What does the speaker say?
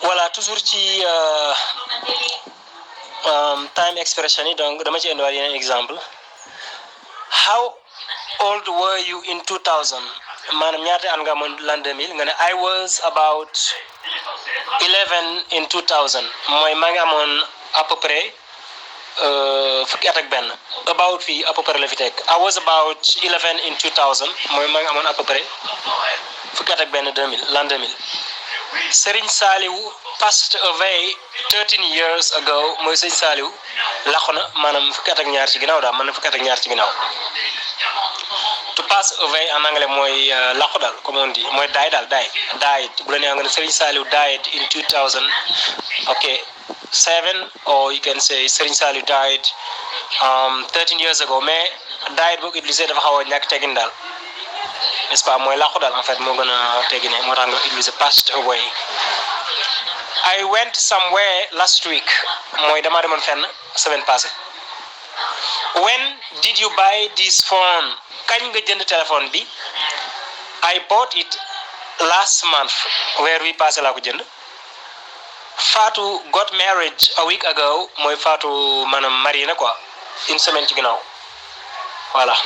voilà toujours ci time expression yi donc dama ci indiwaat yeneen exemple how old were you in 2000 maanaam ñaata at nga amoon l'an 2000 nga ne I was about 11 in 2000 mooy maa ngi amoon à peu près fukki at ak benn about fii à peu près la fi teg I was about 11 in 2000 mooy maa ngi amoon à peu près fukki at ak benn 2000 l'an 2000 Serigne Saliou passed away 13 years ago mooy Serigne Saliou làqu na maanaam fukki at ak ñaar ci ginnaaw daal mën na fukki at ak ñaar ci ginnaaw to pass away en anglais mooy làqu daal comme on dit mooy die daal died bu la neexee nga ne Serigne Saliou died in 2000 okay 7 or you can say Serigne Saliou died 13 years ago mais died boo ko utilisé dafa xaw a ñàkk tegin daal n'est-ce pas mooy làqu daal en fait moo gën a tegine moo tax nga utilisé passed away. I went somewhere last week mooy damaa demoon fenn semaine passée. When did you buy this phone kañ nga jënd téléphone bi I bought it last month weer wi passé laa ko jënd. Fatou got married a week ago mooy Fatou maanaam marié na quoi une semaine ci ginnaaw voilà.